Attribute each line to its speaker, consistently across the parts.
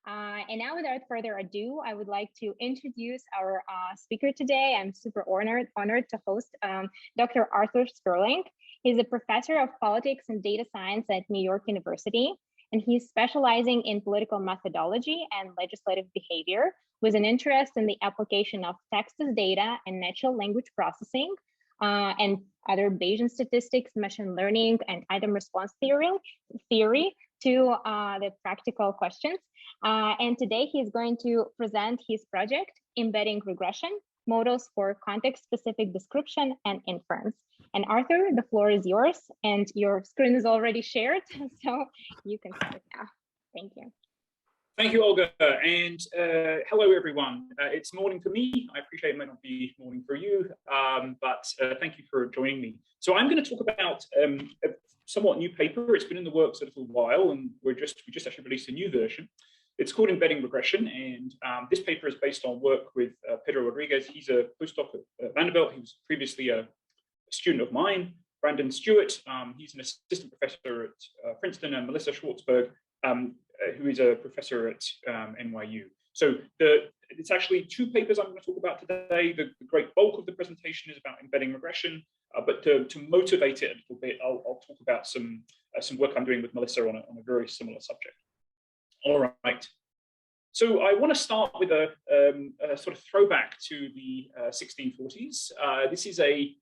Speaker 1: And now, without further ado, I would like to introduce our speaker today. I'm super honored to host Dr. Arthur Spirling. He's a professor of politics and data science at New York University, and he's specializing in political methodology and legislative behavior with an interest in the application of text as data and natural language processing and other Bayesian statistics, machine learning, and item response theory to the practical questions. And today he's going to present his project, Embedding Regression, Models for Context-Specific Description and Inference. And Arthur, the floor is yours, and your screen is already shared, so you can start now. Thank you.
Speaker 2: Thank you, Olga, and hello, everyone. It's morning for me. I appreciate it might not be morning for you, but thank you for joining me. So I'm going to talk about a somewhat new paper. It's been in the works a little while, and we just actually released a new version. It's called Embedding Regression, and this paper is based on work with Pedro Rodriguez. He's a postdoc at Vanderbilt. He was previously a student of mine. Brandon Stewart, he's an assistant professor at Princeton, and Melissa Schwartzberg, who is a professor at NYU. So it's actually two papers I'm going to talk about today. The great bulk of the presentation is about embedding regression, but to motivate it a little bit, I'll talk about some work I'm doing with Melissa on a very similar subject. All right. So I want to start with a sort of throwback to the 1640s. This is a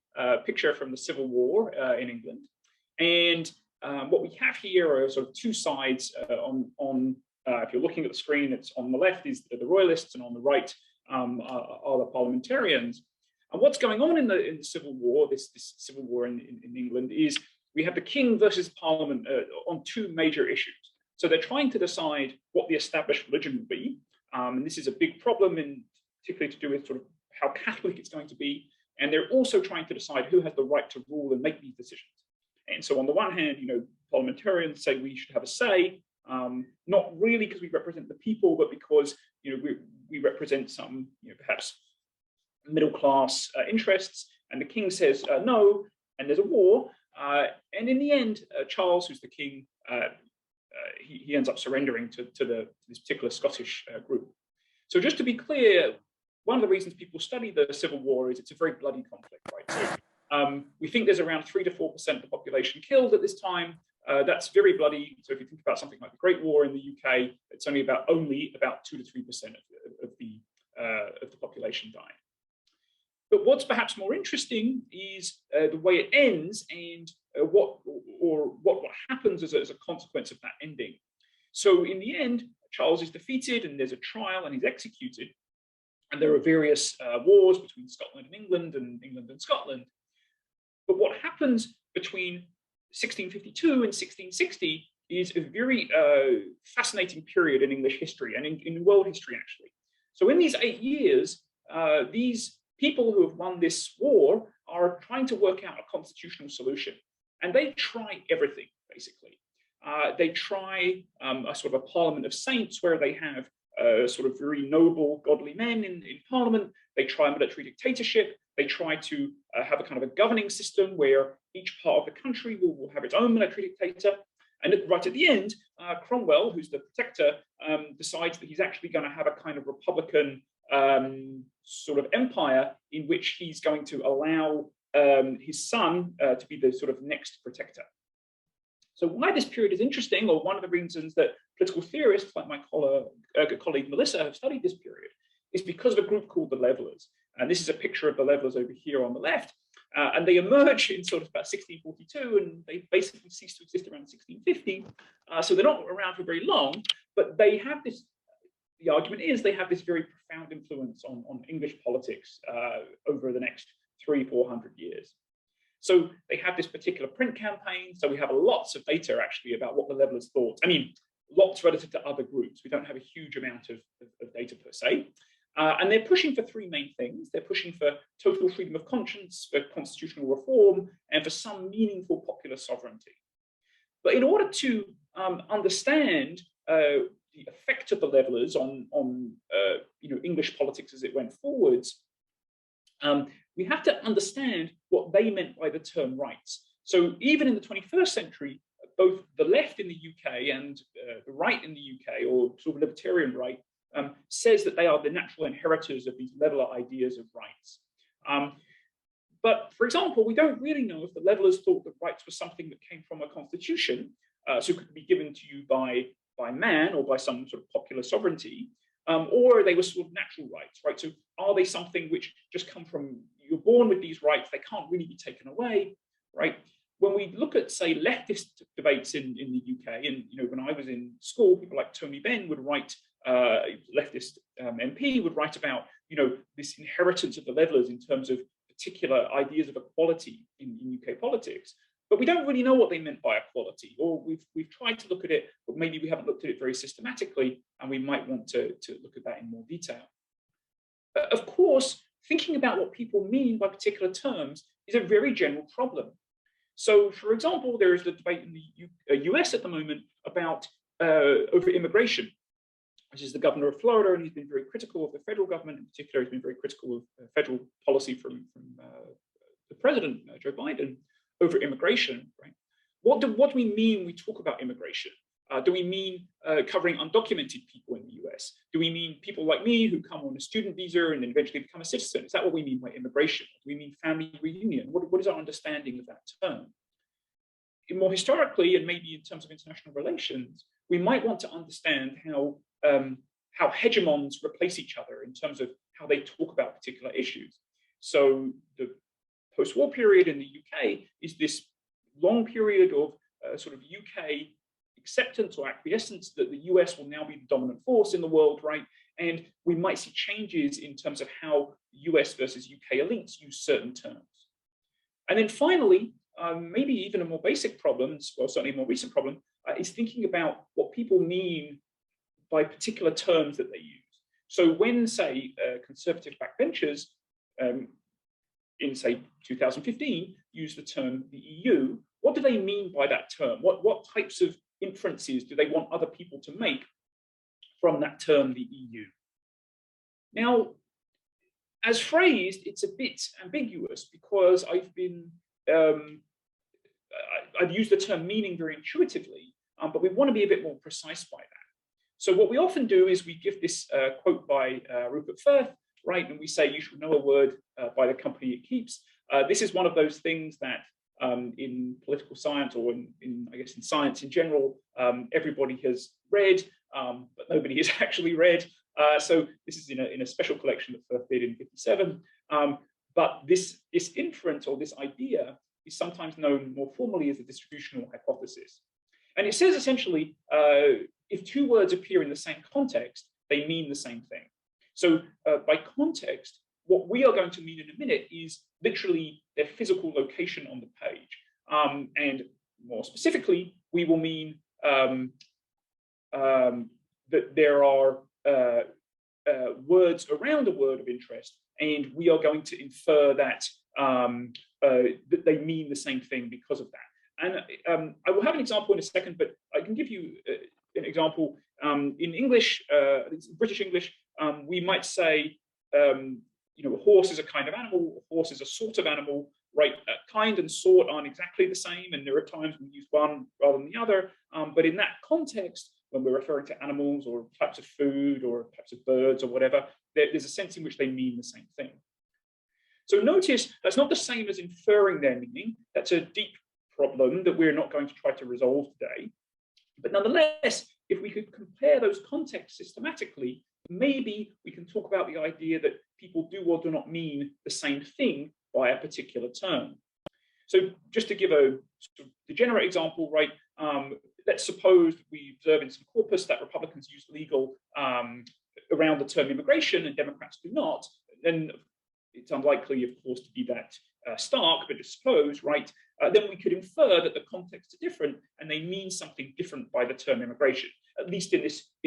Speaker 2: picture from the Civil War in England, and what we have here are sort of two sides if you're looking at the screen, it's on the left is the royalists, and on the right are the parliamentarians. And what's going on in the Civil War, this Civil War in England, is we have the king versus parliament on two major issues. So they're trying to decide what the established religion would be. And this is a big problem, particularly to do with sort of how Catholic it's going to be. And they're also trying to decide who has the right to rule and make these decisions. And so on the one hand, parliamentarians say we should have a say, not really because we represent the people, but because we represent some perhaps middle class interests. And the king says no, and there's a war. And in the end, Charles, who's the king, he ends up surrendering to this particular Scottish group. So just to be clear, one of the reasons people study the Civil War is it's a very bloody conflict, right? So we think there's around 3 to 4% of the population killed at this time. That's very bloody. So if you think about something like the Great War in the UK, it's only about 2 to 3% of the population dying. But what's perhaps more interesting is the way it ends and what happens as a consequence of that ending. So in the end, Charles is defeated, and there's a trial, and he's executed. And there are various wars between Scotland and England and Scotland. But what happens between 1652 and 1660 is a very fascinating period in English history and in world history, actually. So in these 8 years, these people who have won this war are trying to work out a constitutional solution. And they try everything, basically. They try a sort of a parliament of saints where they have sort of very noble, godly men in parliament. They try a military dictatorship. They try to have a kind of a governing system where each part of the country will have its own military dictator. And right at the end, Cromwell, who's the protector, decides that he's actually going to have a kind of republican sort of empire in which he's going to allow his son to be the sort of next protector. So why this period is interesting, or one of the reasons that political theorists like my colleague Melissa have studied this period, is because of a group called the Levelers. And this is a picture of the Levelers over here on the left. And they emerge in sort of about 1642, and they basically cease to exist around 1650. So they're not around for very long, but they have this, the argument is they have this very profound influence on English politics over the next 300-400 years. So they have this particular print campaign. So we have lots of data actually about what the Levelers thought. I mean, lots relative to other groups. We don't have a huge amount of data per se. And they're pushing for three main things. They're pushing for total freedom of conscience, for constitutional reform, and for some meaningful popular sovereignty. But in order to understand the effect of the Levelers on English politics as it went forwards, we have to understand what they meant by the term rights. So even in the 21st century, both the left in the UK and the right in the UK, or sort of libertarian right, says that they are the natural inheritors of these leveler ideas of rights. But for example, we don't really know if the levelers thought that rights were something that came from a constitution, so could be given to you by man or by some sort of popular sovereignty, or they were sort of natural rights, right? So are they something which just come from, you're born with these rights, they can't really be taken away, right? When we look at, say, leftist debates in the UK, and when I was in school, people like Tony Benn would write, leftist MP would write about, this inheritance of the levelers in terms of particular ideas of equality in UK politics. But we don't really know what they meant by equality, or we've tried to look at it, but maybe we haven't looked at it very systematically, and we might want to look at that in more detail. Of course, thinking about what people mean by particular terms is a very general problem. So, for example, there is the debate in the US at the moment about over immigration, which is the governor of Florida, and he's been very critical of the federal government. In particular, he's been very critical of federal policy from the president, Joe Biden, over immigration. Right? What do we mean when we talk about immigration? Do we mean covering undocumented people in the US? Do we mean people like me who come on a student visa and then eventually become a citizen? Is that what we mean by immigration? Do we mean family reunion? What is our understanding of that term? More historically, and maybe in terms of international relations, we might want to understand how hegemons replace each other in terms of how they talk about particular issues. So the post-war period in the UK is this long period of sort of UK acceptance or acquiescence that the US will now be the dominant force in the world, right? And we might see changes in terms of how US versus UK elites use certain terms. And then finally, maybe even a more basic problem, well, certainly a more recent problem, is thinking about what people mean by particular terms that they use. So when, say, conservative backbenchers in, say, 2015 use the term the EU, what do they mean by that term? What types of inferences do they want other people to make from that term, the EU? Now, as phrased, it's a bit ambiguous because I've used the term meaning very intuitively, but we want to be a bit more precise by that. So what we often do is we give this quote by Rupert Firth, right? And we say, you should know a word by the company it keeps. This is one of those things that in political science, or I guess in science in general, everybody has read, but nobody has actually read. So this is in a special collection that Firth did in '57. But this inference, or this idea, is sometimes known more formally as the distributional hypothesis. And it says essentially, if two words appear in the same context, they mean the same thing. So by context, what we are going to mean in a minute is literally their physical location on the page. And more specifically, we will mean that there are words around a word of interest, and we are going to infer that that they mean the same thing because of that. And I will have an example in a second, but I can give you an example. In English, British English, we might say, a horse is a kind of animal, a horse is a sort of animal, right? Kind and sort aren't exactly the same, and there are times we use one rather than the other. But in that context, when we're referring to animals or types of food or types of birds or whatever, there's a sense in which they mean the same thing. So notice that's not the same as inferring their meaning. That's a deep problem that we're not going to try to resolve today. But nonetheless, if we could compare those contexts systematically, maybe we can talk about the idea that people do or do not mean the same thing by a particular term. So just to give a sort of degenerate example, right? Let's suppose we observe in some corpus that Republicans use legal around the term immigration and Democrats do not. Then it's unlikely, of course, to be that stark, but to suppose, right, then we could infer that the contexts are different and they mean something different by the term immigration, at least in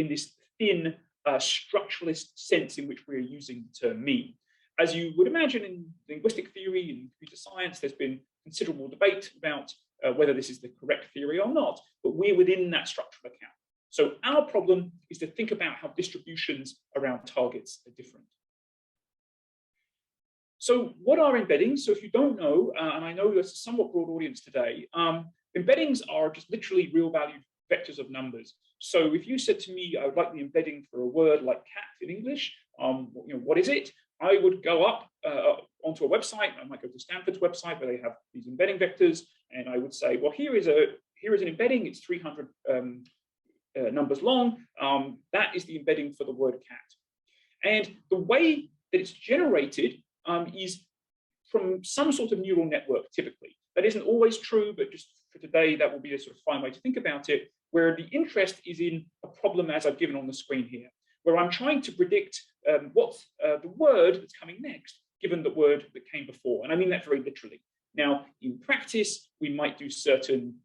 Speaker 2: this thin structuralist sense in which we're using the term mean. As you would imagine in linguistic theory and computer science, there's been considerable debate about whether this is the correct theory or not, but we're within that structural account. So our problem is to think about how distributions around targets are different. So what are embeddings? So if you don't know, and I know there's a somewhat broad audience today, embeddings are just literally real valued vectors of numbers. So if you said to me, I would like the embedding for a word like cat in English, what is it? I would go up onto a website. I might go to Stanford's website where they have these embedding vectors, and I would say, well, here is an embedding. It's 300 numbers long. That is the embedding for the word cat. And the way that it's generated is from some sort of neural network, typically. That isn't always true, but just for today, that will be a sort of fine way to think about it, where the interest is in a problem as I've given on the screen here, where I'm trying to predict what's the word that's coming next, given the word that came before. And I mean that very literally. Now, in practice, we might do certain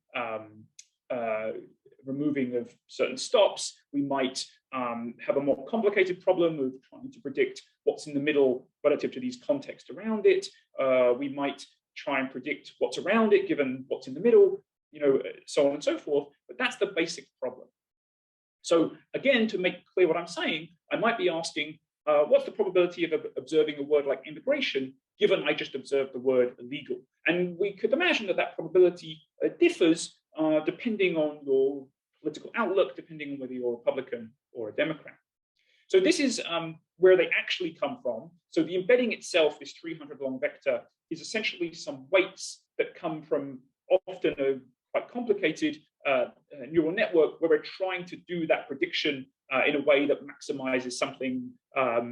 Speaker 2: removing of certain stops. We might have a more complicated problem of trying to predict what's in the middle relative to these contexts around it. We might try and predict what's around it, given what's in the middle, so on and so forth. But that's the basic problem. So again, to make clear what I'm saying, I might be asking, what's the probability of observing a word like immigration, given I just observed the word illegal? And we could imagine that that probability differs depending on your political outlook, depending on whether you're a Republican or a Democrat. So this is where they actually come from. So the embedding itself, this 300 long vector, is essentially some weights that come from often a quite complicated neural network where we're trying to do that prediction in a way that maximizes something or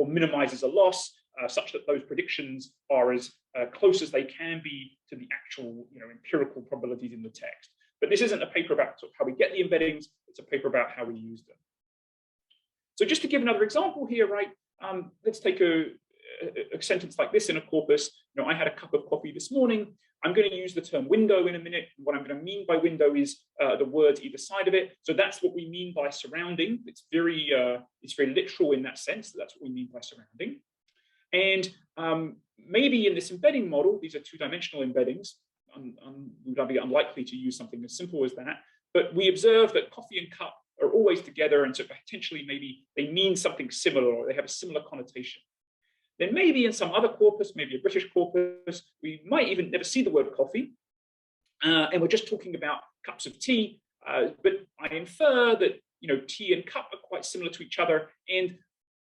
Speaker 2: minimizes a loss, such that those predictions are as close as they can be to the actual empirical probabilities in the text. But this isn't a paper about how we get the embeddings, it's a paper about how we use them. So just to give another example here, right? Let's take a sentence like this in a corpus. I had a cup of coffee this morning. I'm going to use the term window in a minute. What I'm going to mean by window is the words either side of it. So that's what we mean by surrounding. It's very literal in that sense. That's what we mean by surrounding. And maybe in this embedding model, these are two-dimensional embeddings. We would be unlikely to use something as simple as that. But we observe that coffee and cup are always together, and so potentially maybe they mean something similar, or they have a similar connotation. Then maybe in some other corpus, maybe a British corpus, we might even never see the word coffee, and we're just talking about cups of tea. But I infer that tea and cup are quite similar to each other, and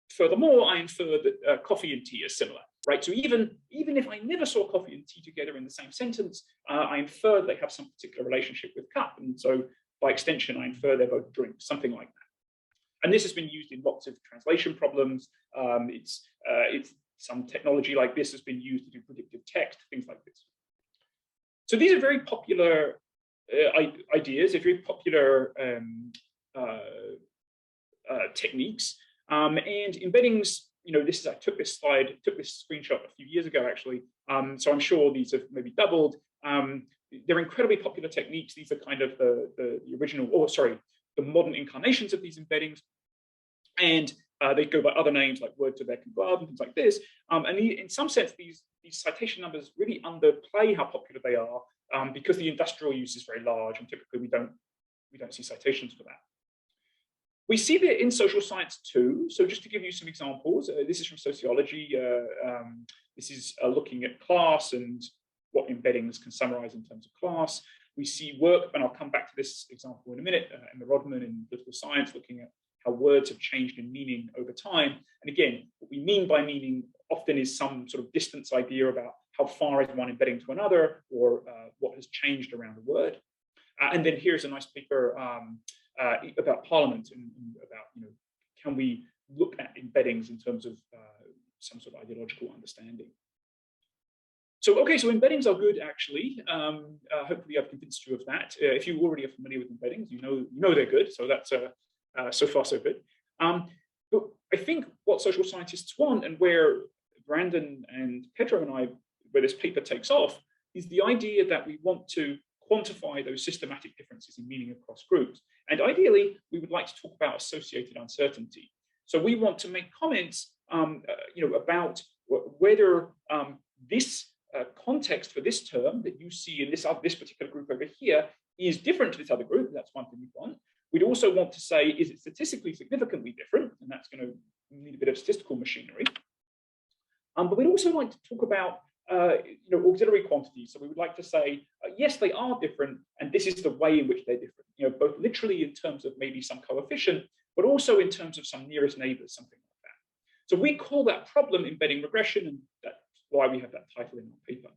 Speaker 2: furthermore, I infer that coffee and tea are similar, right? So even if I never saw coffee and tea together in the same sentence, I infer they have some particular relationship with cup, and so by extension, I infer they're both drinks, something like that. And this has been used in lots of translation problems. It's some technology like this has been used to do predictive text, things like this. So these are very popular ideas, very popular techniques. And embeddings, I took this screenshot a few years ago, actually. So I'm sure these have maybe doubled. They're incredibly popular techniques. These are kind of the original, the modern incarnations of these embeddings. And they go by other names like word to their conglove and things like this. And in some sense, these citation numbers really underplay how popular they are because the industrial use is very large, and typically we don't see citations for that. We see that in social science too. So just to give you some examples, this is from sociology. This is looking at class and what embeddings can summarize in terms of class. We see work, and I'll come back to this example in a minute, Emma Rodman in political science, looking at how words have changed in meaning over time. And again, what we mean by meaning often is some sort of distance idea about how far is one embedding to another, or what has changed around a word. And then here's a nice paper about Parliament and about, can we look at embeddings in terms of some sort of ideological understanding. So, okay, so embeddings are good, actually. Hopefully I've convinced you of that. If you already are familiar with embeddings, you know they're good. So that's so far so good. But I think what social scientists want, and where Brandon and Pedro and I, where this paper takes off, is the idea that we want to quantify those systematic differences in meaning across groups. And ideally, we would like to talk about associated uncertainty. So we want to make comments, about whether this context for this term that you see in this particular group over here is different to this other group. That's one thing we want. We'd also want to say, is it statistically significantly different? And that's going to need a bit of statistical machinery. But we'd also like to talk about auxiliary quantities. So we would like to say, yes, they are different, and this is the way in which they're different. Both literally in terms of maybe some coefficient, but also in terms of some nearest neighbors, something like that. So we call that problem embedding regression, and that's why we have that title in our paper.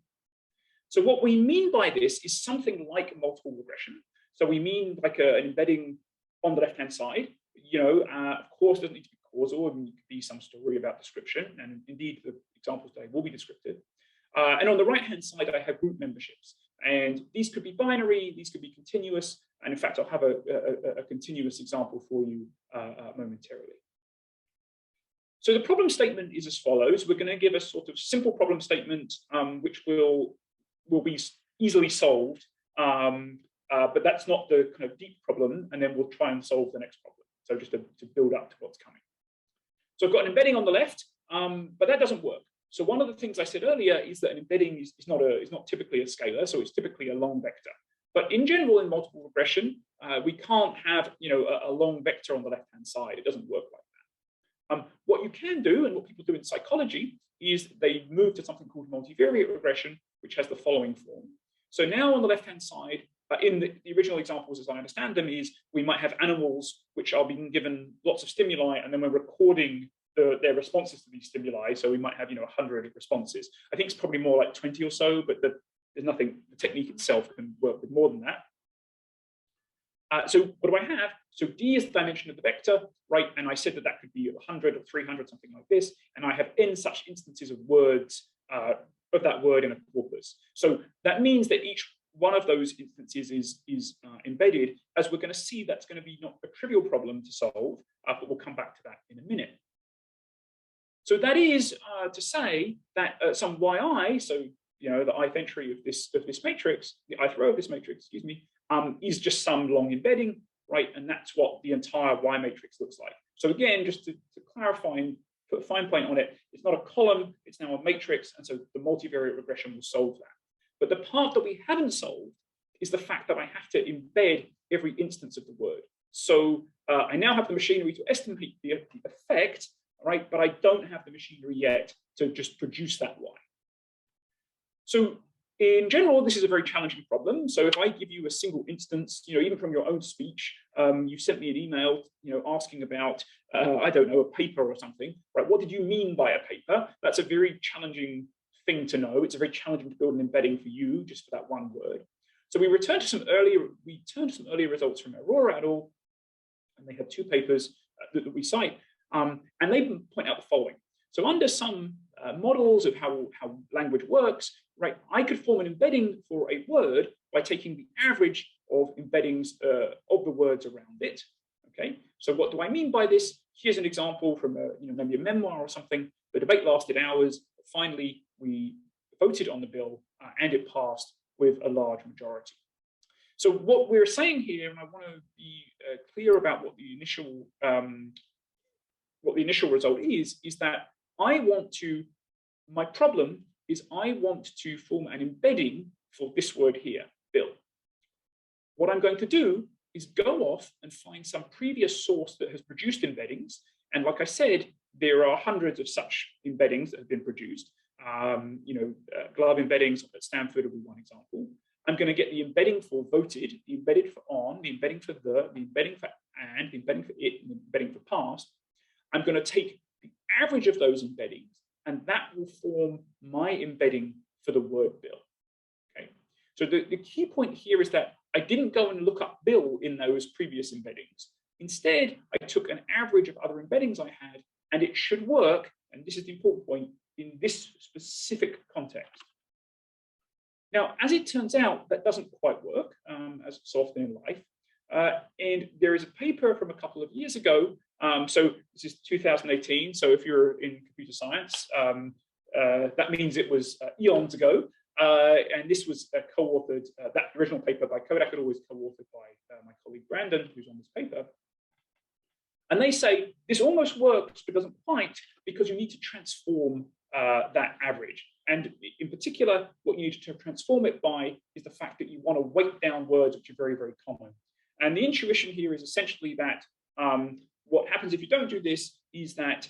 Speaker 2: So what we mean by this is something like multiple regression. So we mean like an embedding on the left-hand side. Of course, it doesn't need to be causal, and it could be some story about description, and indeed the examples today will be descriptive. And on the right-hand side, I have group memberships, and these could be binary, these could be continuous, and in fact, I'll have a continuous example for you momentarily. So the problem statement is as follows. We're going to give a sort of simple problem statement, which will be easily solved, but that's not the kind of deep problem, and then we'll try and solve the next problem. So just to build up to what's coming. So I've got an embedding on the left, but that doesn't work. So one of the things I said earlier is that an embedding is not typically a scalar, so it's typically a long vector. But in general, in multiple regression, we can't have a long vector on the left-hand side. It doesn't work like that. What you can do, and what people do in psychology, is they move to something called multivariate regression, which has the following form. So now on the left-hand side, in the original examples, as I understand them, is we might have animals which are being given lots of stimuli, and then we're recording their responses to these stimuli. So we might have 100 responses. I think it's probably more like 20 or so, but there's nothing. The technique itself can work with more than that. So what do I have? So D is the dimension of the vector, right? And I said that could be 100 or 300, something like this. And I have n such instances of words of that word in a corpus. So that means that each one of those instances is embedded. As we're going to see, that's going to be not a trivial problem to solve, but we'll come back to that in a minute. So that is to say that some yi, so the ith entry of this matrix, the ith row of this matrix, excuse me, is just some long embedding, right? And that's what the entire Y matrix looks like. So again, just to clarify and put a fine point on it, it's not a column, it's now a matrix, and so the multivariate regression will solve that. But the part that we haven't solved is the fact that I have to embed every instance of the word. So I now have the machinery to estimate the effect, right? But I don't have the machinery yet to just produce that Y. So in general, this is a very challenging problem. So if I give you a single instance, even from your own speech, you sent me an email, asking about, I don't know, a paper or something, right? What did you mean by a paper? That's a very challenging thing to know. It's a very challenging to build an embedding for you, just for that one word. So we turned to some earlier results from Aurora et al., and they had two papers that we cite, and they point out the following. So under some models of how language works, right, I could form an embedding for a word by taking the average of embeddings of the words around it. Okay, so what do I mean by this? Here's an example from maybe a memoir or something. The debate lasted hours. Finally, we voted on the bill, and it passed with a large majority. So what we're saying here, and I want to be clear about what the initial result is that my problem is I want to form an embedding for this word here, bill. What I'm going to do is go off and find some previous source that has produced embeddings. And like I said, there are hundreds of such embeddings that have been produced. Glove embeddings at Stanford will be one example. I'm going to get the embedding for voted, the embedding for on, the embedding for the embedding for and, the embedding for it, and the embedding for past. I'm going to take the average of those embeddings, and that will form my embedding for the word bill. Okay. So the key point here is that I didn't go and look up bill in those previous embeddings. Instead, I took an average of other embeddings I had, and it should work, and this is the important point, in this specific context. Now, as it turns out, that doesn't quite work, as so often in life. And there is a paper from a couple of years ago. So this is 2018. So if you're in computer science, that means it was eons ago. And this was co-authored, that original paper by Kodak et al. Was co-authored by my colleague Brandon, who's on this paper. And they say this almost works, but doesn't quite, because you need to transform that average. And in particular, what you need to transform it by is the fact that you want to weight down words which are very, very common. And the intuition here is essentially that what happens if you don't do this is that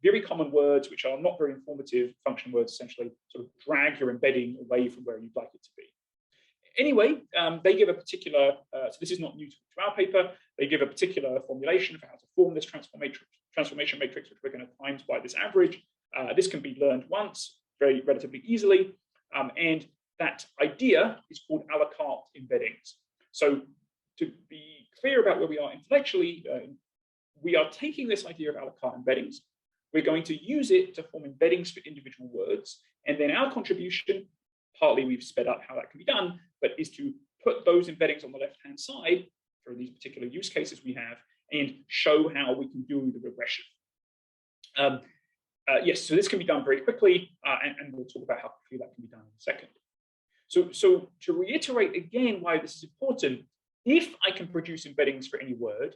Speaker 2: very common words which are not very informative, function words essentially sort of drag your embedding away from where you'd like it to be. Anyway, they give a particular, so this is not new to our paper, they give a particular formulation for how to form this transformation matrix, which we're going to times by this average. This can be learned once, relatively easily, and that idea is called a la carte embeddings. So to be clear about where we are intellectually, we are taking this idea of a la carte embeddings, we're going to use it to form embeddings for individual words, and then our contribution, partly we've sped up how that can be done, but is to put those embeddings on the left-hand side for these particular use cases we have, and show how we can do the regression. Yes, so this can be done very quickly, and we'll talk about how quickly that can be done in a second. So to reiterate again why this is important, if I can produce embeddings for any word,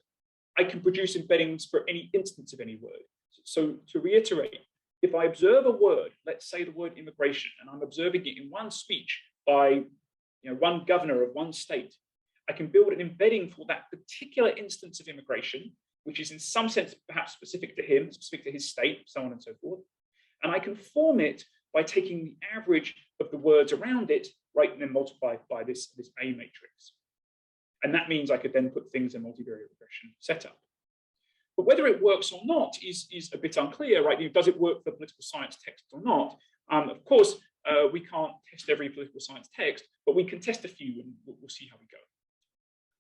Speaker 2: I can produce embeddings for any instance of any word. So to reiterate, if I observe a word, let's say the word immigration, and I'm observing it in one speech by one governor of one state, I can build an embedding for that particular instance of immigration, which is in some sense perhaps specific to him, specific to his state, so on and so forth. And I can form it by taking the average of the words around it, right, and then multiply by this A matrix. And that means I could then put things in multivariate regression setup. But whether it works or not is a bit unclear, right? Does it work for political science text or not? Of course, we can't test every political science text, but we can test a few, and we'll see how we go.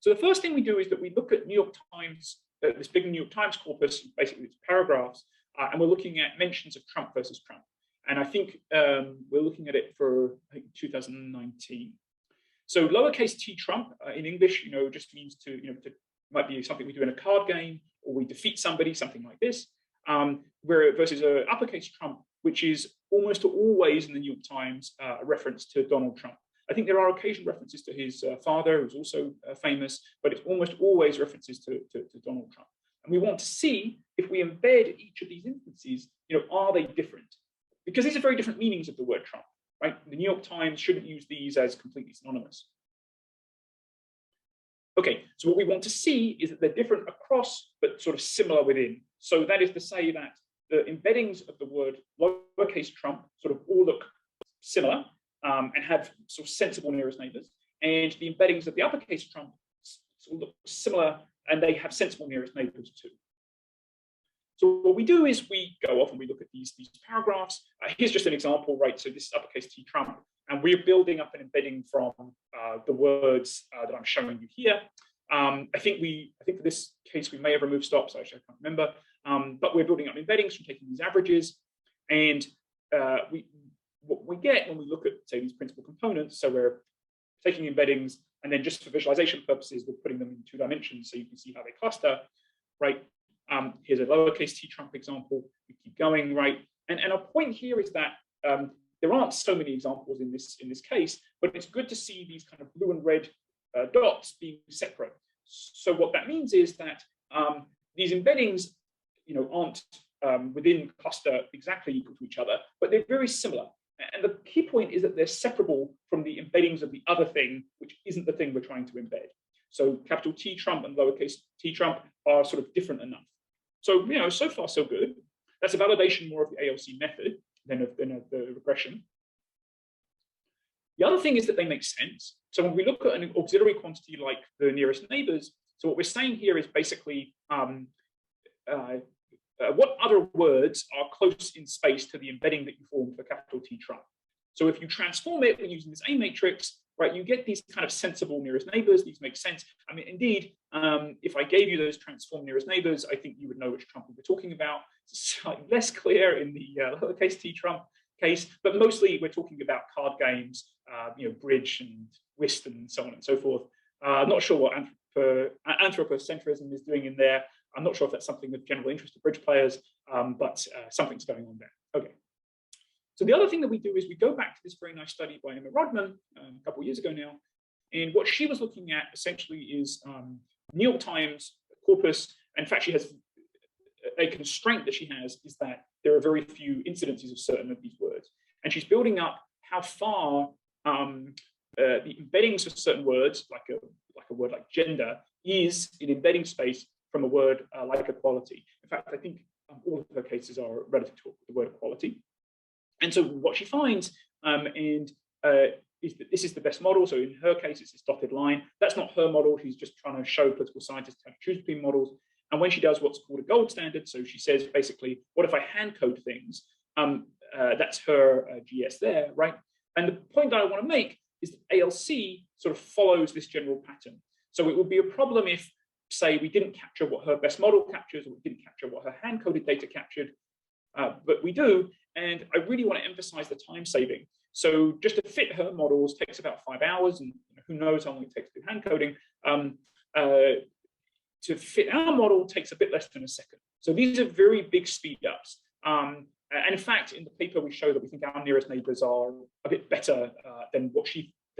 Speaker 2: So the first thing we do is that we look at New York Times, this big New York Times corpus, basically it's paragraphs, and we're looking at mentions of Trump versus Trump. And I think we're looking at it for 2019. So lowercase t Trump in English, just means to might be something we do in a card game, or we defeat somebody, something like this. Versus a uppercase Trump, which is almost always in the New York Times a reference to Donald Trump. I think there are occasional references to his father, who's also famous, but it's almost always references to Donald Trump. And we want to see if we embed each of these instances, are they different? Because these are very different meanings of the word Trump, right? The New York Times shouldn't use these as completely synonymous. Okay, so what we want to see is that they're different across, but sort of similar within. So that is to say that the embeddings of the word lowercase Trump sort of all look similar, and have sort of sensible nearest neighbors. And the embeddings of the uppercase Trump sort of look similar, and they have sensible nearest neighbors too. So what we do is we go off and we look at these paragraphs. Here's just an example, right? So this is uppercase T Trump, and we're building up an embedding from the words that I'm showing you here. I think for this case, we may have removed stops, actually, I can't remember. But we're building up embeddings from taking these averages. And what we get when we look at, say, these principal components, so we're taking embeddings, and then just for visualization purposes, we're putting them in 2 dimensions so you can see how they cluster, right? Here's a lowercase t Trump example. We keep going, right? And our point here is that there aren't so many examples in this case, but it's good to see these kind of blue and red dots being separate. So what that means is that these embeddings, aren't within cluster exactly equal to each other, but they're very similar. And the key point is that they're separable from the embeddings of the other thing, which isn't the thing we're trying to embed. So capital T Trump and lowercase t Trump are sort of different enough. So, so far so good. That's a validation more of the ALC method than of the regression. The other thing is that they make sense. So when we look at an auxiliary quantity like the nearest neighbors, so what we're saying here is basically what other words are close in space to the embedding that you formed for capital T Trump. So if you transform it when using this A matrix, right, you get these kind of sensible nearest neighbors. These make sense. I mean, indeed, if I gave you those transformed nearest neighbors, I think you would know which Trump we were talking about. It's slightly less clear in the lowercase t Trump case, but mostly we're talking about card games, bridge and whist and so on and so forth. Not sure what anthropocentrism is doing in there. I'm not sure if that's something of general interest to bridge players, but something's going on there. Okay. So the other thing that we do is we go back to this very nice study by Emma Rodman a couple of years ago now. And what she was looking at essentially is New York Times corpus. In fact, she has a constraint that she has is that there are very few incidences of certain of these words. And she's building up how far the embeddings of certain words, like a word like gender, is in embedding space from a word like equality. In fact, I think all of her cases are relative to the word equality. And so what she finds is that this is the best model. So in her case, it's this dotted line. That's not her model. She's just trying to show political scientists how to choose between models. And when she does what's called a gold standard, so she says basically, what if I hand code things? That's her GS there, right? And the point that I want to make is that ALC sort of follows this general pattern. So it would be a problem if, say, we didn't capture what her best model captures, or we didn't capture what her hand-coded data captured, but we do. And I really want to emphasize the time saving. So just to fit her models takes about 5 hours, and who knows how long it takes to do hand coding. To fit our model takes a bit less than a second. So these are very big speed ups. And in fact, in the paper, we show that we think our nearest neighbors are a bit better than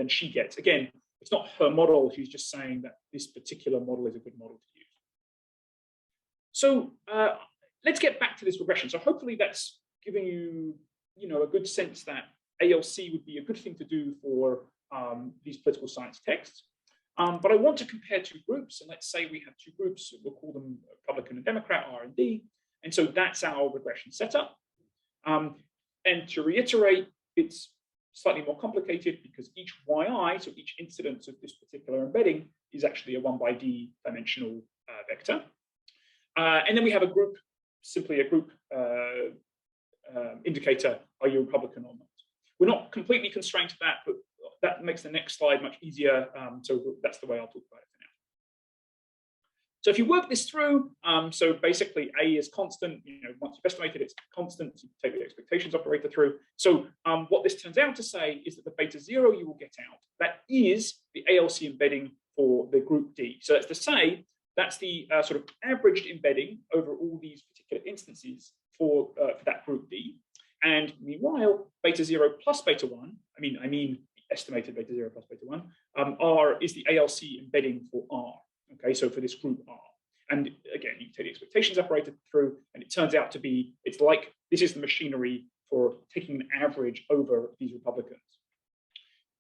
Speaker 2: she gets. Again, it's not her model. She's just saying that this particular model is a good model to use. So let's get back to this regression. So hopefully that's giving you, a good sense that ALC would be a good thing to do for these political science texts. But I want to compare two groups, and let's say we have two groups. We'll call them Republican and Democrat, R and D. And so that's our regression setup. And to reiterate, it's slightly more complicated because each yi, so each incidence of this particular embedding, is actually a 1 by d dimensional vector. And then we have a group, simply a group indicator, are you Republican or not? We're not completely constrained to that, but that makes the next slide much easier. So that's the way I'll talk about it for now. So if you work this through, so basically A is constant, once you've estimated it's constant, you take the expectations operator through. So what this turns out to say is that the beta 0 you will get out, that is the ALC embedding for the group D. So that's to say, that's the sort of averaged embedding over all these particular instances for that group D. And meanwhile, beta 0 plus beta 1, I mean estimated beta 0 plus beta 1, R is the ALC embedding for R. Okay, so for this group R. And again, you take the expectations operator through, and it turns out to be, it's like this is the machinery for taking an average over these Republicans.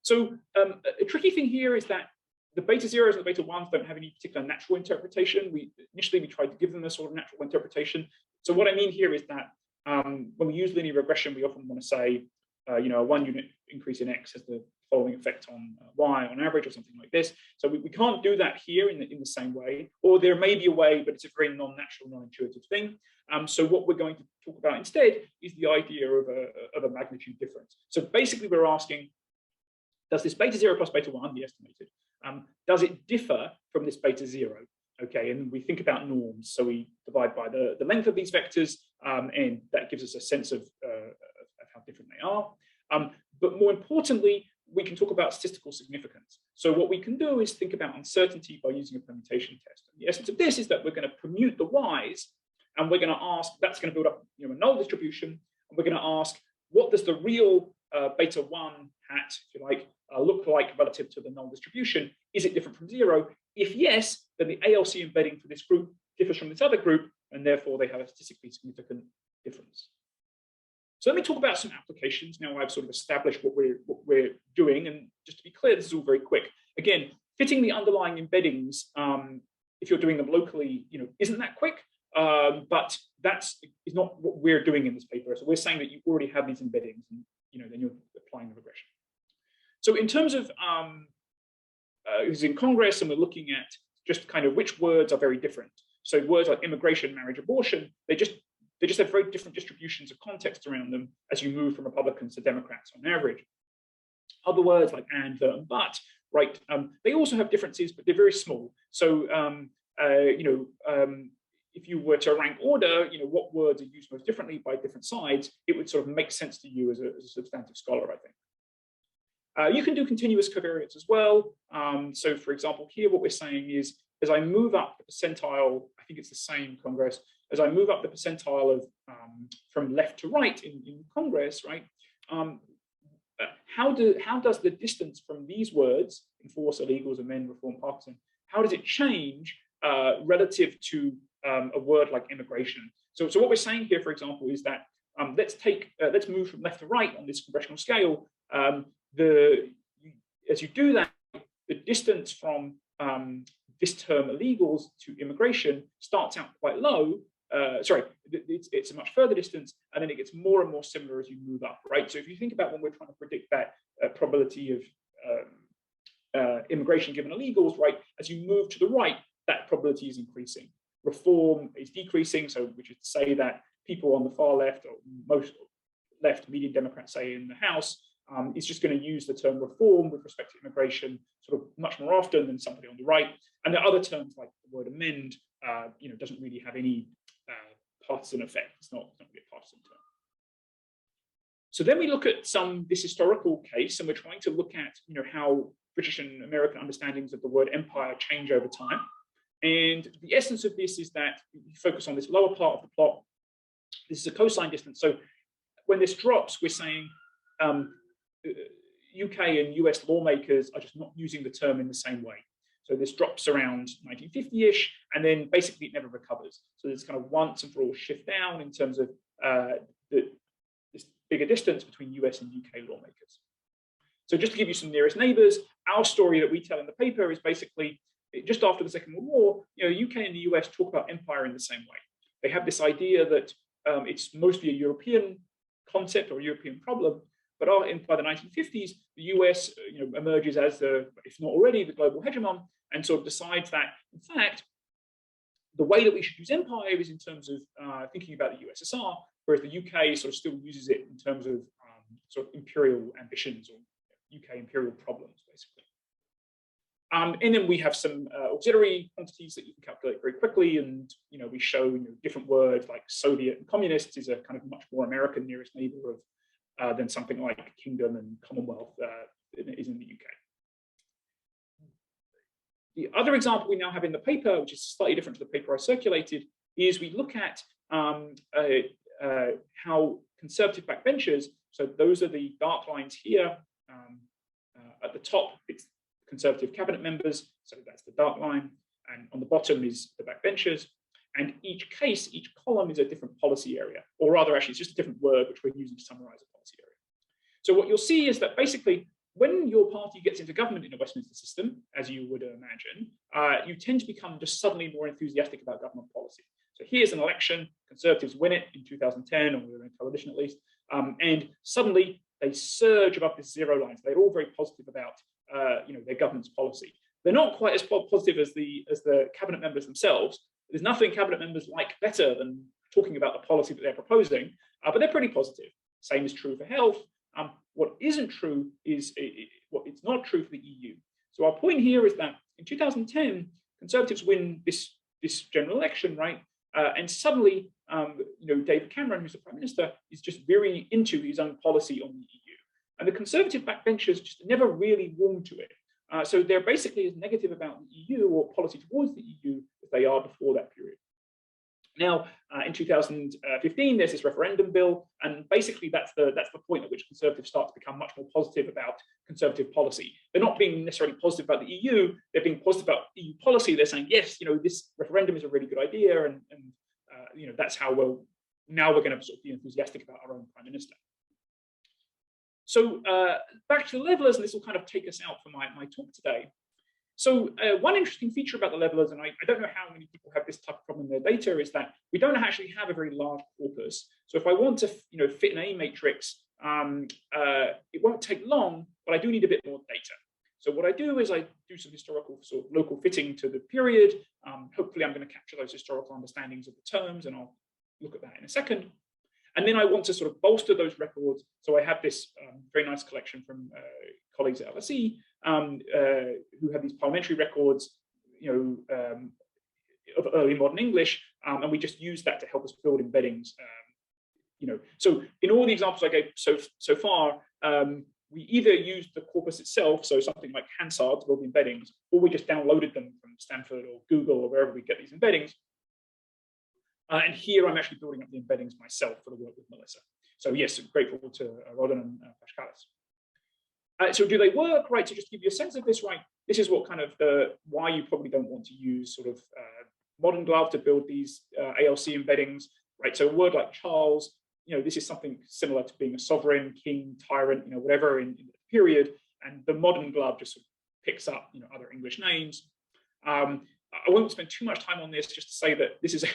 Speaker 2: So a tricky thing here is that the beta 0s and the beta 1s don't have any particular natural interpretation. Initially we tried to give them a sort of natural interpretation. So what I mean here is that when we use linear regression, we often want to say, a 1 unit increase in X has the following effect on Y on average or something like this. So we can't do that here in the same way, or there may be a way, but it's a very non-natural, non-intuitive thing. So what we're going to talk about instead is the idea of a magnitude difference. So basically we're asking, does this beta 0 plus beta 1, the estimated, does it differ from this beta 0? Okay, and we think about norms. So we divide by the length of these vectors, and that gives us a sense of how different they are. But more importantly, we can talk about statistical significance. So what we can do is think about uncertainty by using a permutation test. And the essence of this is that we're going to permute the y's, and we're going to ask, that's going to build up a null distribution, and we're going to ask, what does the real beta 1 hat, if you like, look like relative to the null distribution? Is it different from 0? If yes, then the ALC embedding for this group differs from this other group, and therefore they have a statistically significant difference. So let me talk about some applications. Now I've sort of established what we're doing, and just to be clear, this is all very quick. Again, fitting the underlying embeddings, if you're doing them locally, isn't that quick, but is not what we're doing in this paper. So we're saying that you already have these embeddings, and then you're applying the regression. So in terms of it was in Congress, and we're looking at just kind of which words are very different. So words like immigration, marriage, abortion, they just have very different distributions of context around them as you move from Republicans to Democrats on average. Other words like and, the, and but, right? They also have differences, but they're very small. So, if you were to rank order, what words are used most differently by different sides, it would sort of make sense to you as a substantive scholar, I think. You can do continuous covariates as well. So, for example, here what we're saying is, as I move up the percentile, I think it's the same Congress, as I move up the percentile of from left to right in Congress, right? How does the distance from these words, enforce, illegals, amend, reform, partisan, how does it change relative to a word like immigration? So what we're saying here, for example, is that let's move from left to right on this congressional scale. As you do that, the distance from this term illegals to immigration starts out quite low, it's a much further distance, and then it gets more and more similar as you move up, right? So if you think about when we're trying to predict that probability of immigration given illegals, right, as you move to the right, that probability is increasing. Reform is decreasing, so which is to say that people on the far left, or most left median Democrats say in the House, is just going to use the term reform with respect to immigration sort of much more often than somebody on the right. And there are other terms like the word amend, doesn't really have any partisan effect. It's not really a partisan term. So then we look at this historical case, and we're trying to look at how British and American understandings of the word empire change over time. And the essence of this is that you focus on this lower part of the plot. This is a cosine distance. So when this drops, we're saying UK and US lawmakers are just not using the term in the same way. So this drops around 1950-ish, and then basically it never recovers. So there's kind of once and for all shift down in terms of this bigger distance between US and UK lawmakers. So just to give you some nearest neighbors, our story that we tell in the paper is basically just after the Second World War, the UK and the US talk about empire in the same way. They have this idea that it's mostly a European concept or European problem, but by the 1950s, the US emerges as if not already, the global hegemon, and sort of decides that, in fact, the way that we should use empire is in terms of thinking about the USSR, whereas the UK sort of still uses it in terms of sort of imperial ambitions or UK imperial problems, basically. And then we have some auxiliary quantities that you can calculate very quickly, and we show different words like Soviet and communists is a kind of much more American nearest neighbor of than something like Kingdom and Commonwealth is in the UK. The other example we now have in the paper, which is slightly different to the paper I circulated, is we look at how conservative backbenchers, so those are the dark lines here, at the top it's conservative cabinet members, so that's the dark line, and on the bottom is the backbenchers, and each case, each column is a different policy area, or rather actually it's just a different word which we're using to summarize a policy area. So what you'll see is that basically when your party gets into government in a Westminster system, as you would imagine, you tend to become just suddenly more enthusiastic about government policy. So here's an election, Conservatives win it in 2010, or we were in coalition at least, and suddenly they surge above this zero line. So they're all very positive about their government's policy. They're not quite as positive as the cabinet members themselves. There's nothing cabinet members like better than talking about the policy that they're proposing, but they're pretty positive. Same is true for health. What isn't true is it's not true for the EU. So our point here is that in 2010, Conservatives win this general election, right? And suddenly, David Cameron, who's the Prime Minister, is just very into his own policy on the EU. And the Conservative backbenchers just never really warmed to it. So they're basically as negative about the EU or policy towards the EU as they are before that period. Now, in 2015, there's this referendum bill, and basically that's the point at which Conservatives start to become much more positive about Conservative policy. They're not being necessarily positive about the EU, they're being positive about EU policy. They're saying, yes, this referendum is a really good idea, and that's how now we're going to sort of be enthusiastic about our own Prime Minister. So back to the levelers, and this will kind of take us out for my talk today. So one interesting feature about the levelers, and I don't know how many people have this type of problem in their data, is that we don't actually have a very large corpus. So if I want to fit an A matrix, it won't take long, but I do need a bit more data. So what I do is I do some historical sort of local fitting to the period. Hopefully I'm going to capture those historical understandings of the terms, and I'll look at that in a second. And then I want to sort of bolster those records. So I have this very nice collection from colleagues at LSE who have these parliamentary records, of early modern English, and we just use that to help us build embeddings. So in all the examples I gave so far, we either used the corpus itself, so something like Hansard to build the embeddings, or we just downloaded them from Stanford or Google or wherever we get these embeddings. And here I'm actually building up the embeddings myself for the work with Melissa. So yes, grateful to Rodin and Pascalis. So do they work? Right, so just to give you a sense of this, right, this is what kind of why you probably don't want to use sort of modern glove to build these ALC embeddings, right? So a word like Charles, this is something similar to being a sovereign, king, tyrant, whatever in the period, and the modern glove just sort of picks up, other English names. I won't spend too much time on this, just to say that this is a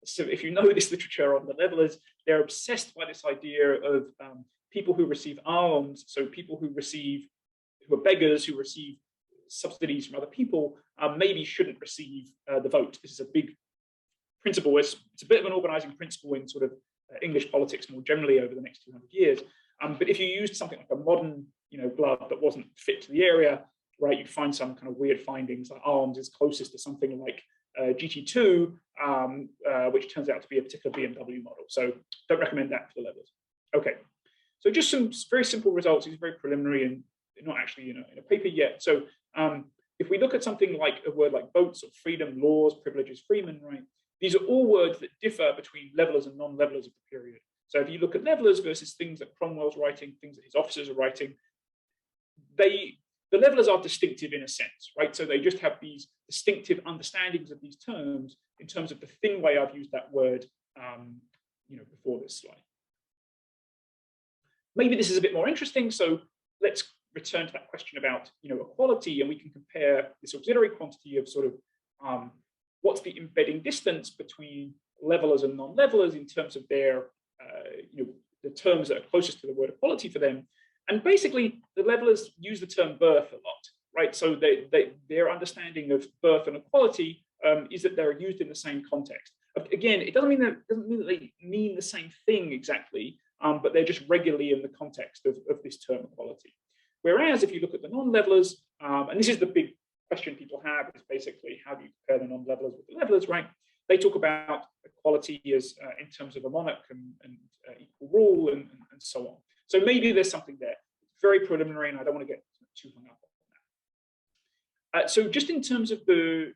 Speaker 2: So if you know this literature on the levelers, they're obsessed by this idea of people who receive alms, so people who are beggars, who receive subsidies from other people, maybe shouldn't receive the vote. This is a big principle. It's a bit of an organizing principle in sort of English politics more generally over the next 200 years. But if you used something like a modern, blood that wasn't fit to the area, right, you'd find some kind of weird findings. Like alms is closest to something like GT2, which turns out to be a particular BMW model. So don't recommend that for the levelers. Okay, so just some very simple results. These are very preliminary and they're not actually in a paper yet. So if we look at something like a word like votes or freedom, laws, privileges, freemen, right? These are all words that differ between levelers and non-levelers of the period. So if you look at levelers versus things that Cromwell's writing, things that his officers are writing, the levelers are distinctive in a sense, right? So they just have these distinctive understandings of these terms in terms of the thin way I've used that word, before this slide. Maybe this is a bit more interesting. So let's return to that question about, equality, and we can compare this auxiliary quantity of sort of what's the embedding distance between levelers and non-levelers in terms of their, the terms that are closest to the word equality for them. And basically, the levelers use the term birth a lot, right? So their understanding of birth and equality is that they're used in the same context. Again, it doesn't mean that they mean the same thing exactly, but they're just regularly in the context of this term equality. Whereas if you look at the non-levelers, and this is the big question people have, is basically how do you compare the non-levelers with the levelers, right? They talk about equality as in terms of a monarch and equal rule and so on. So maybe there's something there. It's very preliminary, and I don't want to get too hung up on that. So just in terms of the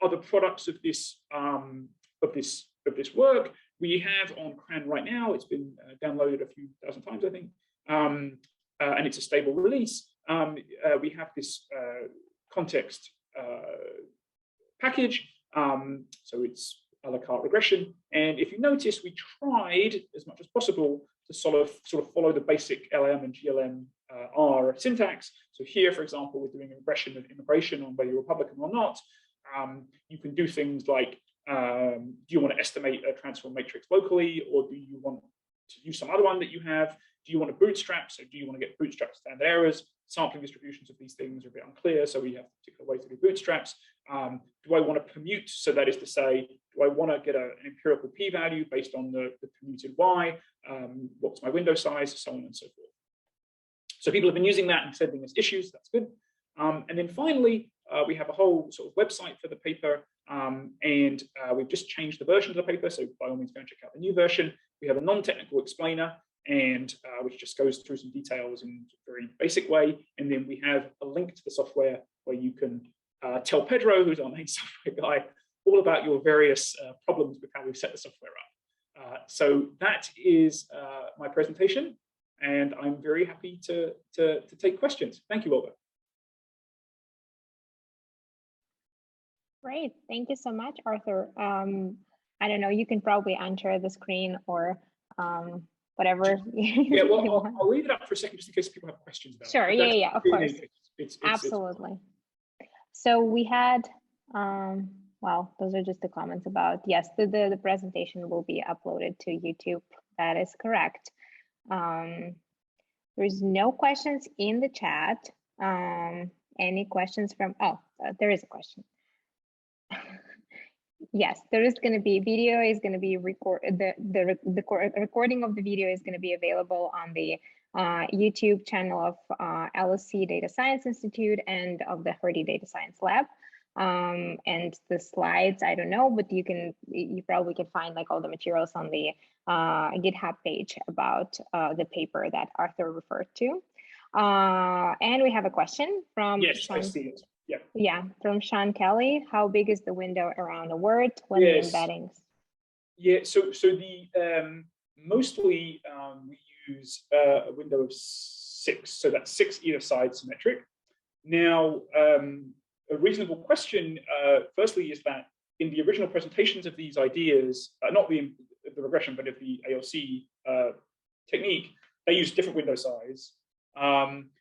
Speaker 2: other products of this work, we have on CRAN right now. It's been downloaded a few thousand times, I think, and it's a stable release. We have this context package. So it's a la carte regression. And if you notice, we tried as much as possible to sort of follow the basic LM and GLM R syntax. So here, for example, we're doing a regression of immigration on whether you're Republican or not. You can do things like, do you want to estimate a transform matrix locally, or do you want to use some other one that you have? Do you want to bootstrap? So do you want to get bootstrap standard errors? Sampling distributions of these things are a bit unclear, so we have particular ways to do bootstraps. Do I want to permute? So that is to say, do I want to get an empirical p-value based on the permuted y? What's my window size? So on and so forth. So people have been using that and sending us issues. That's good. And then finally, we have a whole sort of website for the paper, and we've just changed the version of the paper. So by all means, go and check out the new version. We have a non-technical explainer, and which just goes through some details in a very basic way. And then we have a link to the software where you can tell Pedro, who's our main software guy, all about your various problems with how we've set the software up. So that is my presentation, and I'm very happy to take questions. Thank you, Olga.
Speaker 1: Great, thank you so much, Arthur. I don't know, you can probably enter the screen or whatever.
Speaker 2: Yeah, well, I'll leave it up for a second just in case people have questions about it.
Speaker 1: Sure, yeah, of course. Absolutely. So we had, well, those are just the comments about, yes, the presentation will be uploaded to YouTube. That is correct. There's no questions in the chat. Any questions from, there is a question. Yes, there is going to be video is going to be recorded. The recording of the video is going to be available on the YouTube channel of LSC Data Science Institute and of the Hertie Data Science Lab. And the slides, I don't know, but you probably can find like all the materials on the GitHub page about the paper that Arthur referred to. And we have a question from Sean. I see it. Yeah, from Sean Kelly. How big is the window around a word when the embeddings? Yeah, so the mostly we use a window of 6, so that's 6 either side symmetric. Now, a reasonable question, firstly, is that in the original presentations of these ideas, not the regression, but of the ALC technique, they use different window size.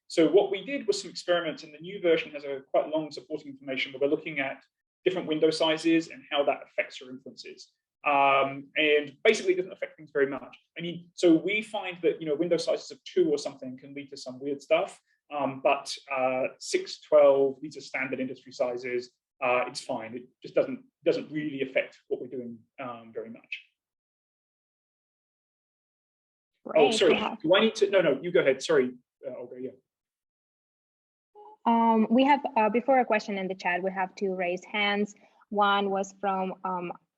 Speaker 1: So what we did was some experiments, and the new version has a quite long supporting information where we're looking at different window sizes and how that affects your inferences.
Speaker 2: And basically it doesn't affect things very much. I mean, so we find that, window sizes of 2 or something can lead to some weird stuff, but 6, 12, these are standard industry sizes. It's fine. It just doesn't really affect what we're doing very much.
Speaker 1: Great.
Speaker 2: Oh, sorry. Do I need to? No, you go ahead. Sorry, Olga. Yeah.
Speaker 1: We have before a question in the chat, we have 2 raised hands. One was from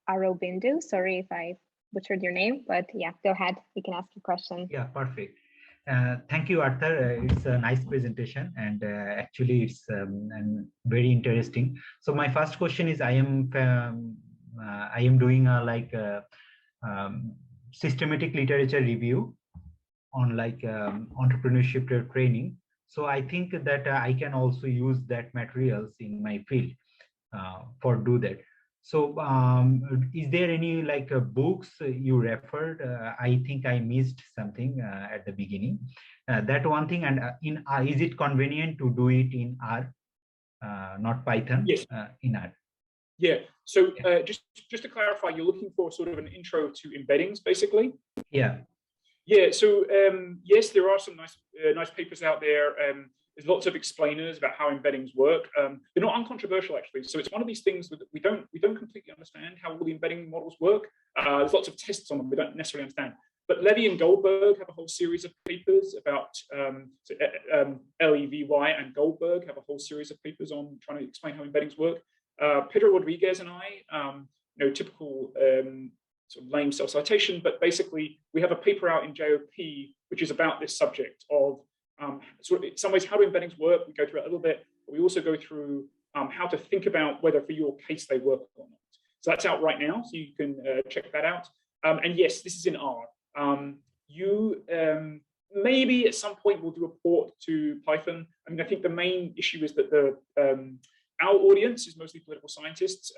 Speaker 1: Arobindu. Sorry if I butchered your name, but yeah, go ahead. You can ask your question.
Speaker 3: Yeah, perfect. Thank you, Arthur. It's a nice presentation, and actually it's very interesting. So my first question is, I am doing a systematic literature review on entrepreneurship training. So I think that I can also use that materials in my field for do that. So is there any books you referred? I think I missed something at the beginning. That one thing, and is it convenient to do it in R, not Python?
Speaker 2: Yes.
Speaker 3: In R.
Speaker 2: Yeah. So just to clarify, you're looking for sort of an intro to embeddings, basically.
Speaker 3: Yeah.
Speaker 2: Yeah. So yes, there are some nice papers out there. There's lots of explainers about how embeddings work. They're not uncontroversial, actually. So it's one of these things that we don't completely understand how all the embedding models work. There's lots of tests on them we don't necessarily understand. But Levy and Goldberg have a whole series of papers about Levy and Goldberg have a whole series of papers on trying to explain how embeddings work. Pedro Rodriguez and I, typical sort of lame self-citation, but basically we have a paper out in JOP which is about this subject of sort of in some ways how do embeddings work. We go through it a little bit, but we also go through how to think about whether for your case they work or not. So that's out right now, so you can check that out. And yes, this is in R. You maybe at some point will do a port to Python. I mean, I think the main issue is that our audience is mostly political scientists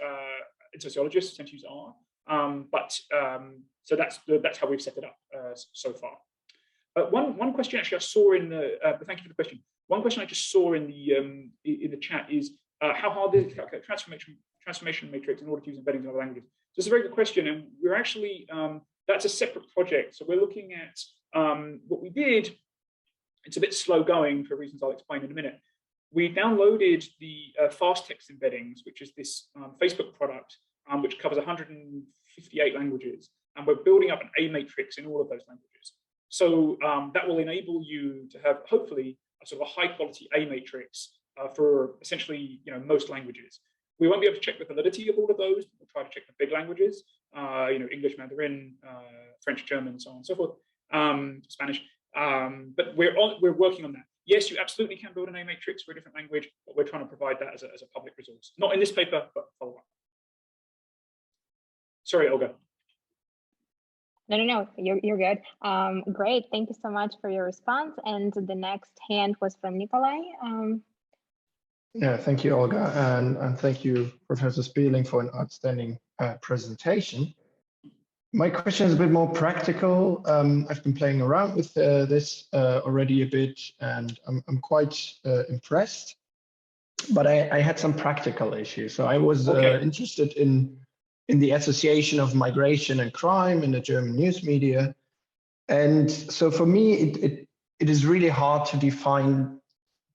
Speaker 2: and sociologists tend to use R. So that's how we've set it up so far. One question actually I saw in the thank you for the question. One question I just saw in the chat is how hard is it to calculate transformation matrix in order to use embeddings in other languages? So it's a very good question, and we're actually that's a separate project. So we're looking at what we did. It's a bit slow going for reasons I'll explain in a minute. We downloaded the fast text embeddings, which is this Facebook product, which covers 158 languages, and we're building up an A matrix in all of those languages. So that will enable you to have hopefully a sort of a high quality A matrix for essentially most languages. We won't be able to check the validity of all of those. We'll try to check the big languages, English, Mandarin, French, German, so on and so forth, Spanish. But we're working on that. Yes, you absolutely can build an A matrix for a different language, but we're trying to provide that as a public resource. Not in this paper, but follow up. Sorry, Olga.
Speaker 1: No, you're good. Great, thank you so much for your response. And the next hand was from Nikolai.
Speaker 4: Yeah, thank you, Olga, and thank you, Professor Spirling, for an outstanding presentation. My question is a bit more practical. I've been playing around with this already a bit, and I'm quite impressed. But I had some practical issues. So I was interested in the association of migration and crime in the German news media. And so for me, it is really hard to define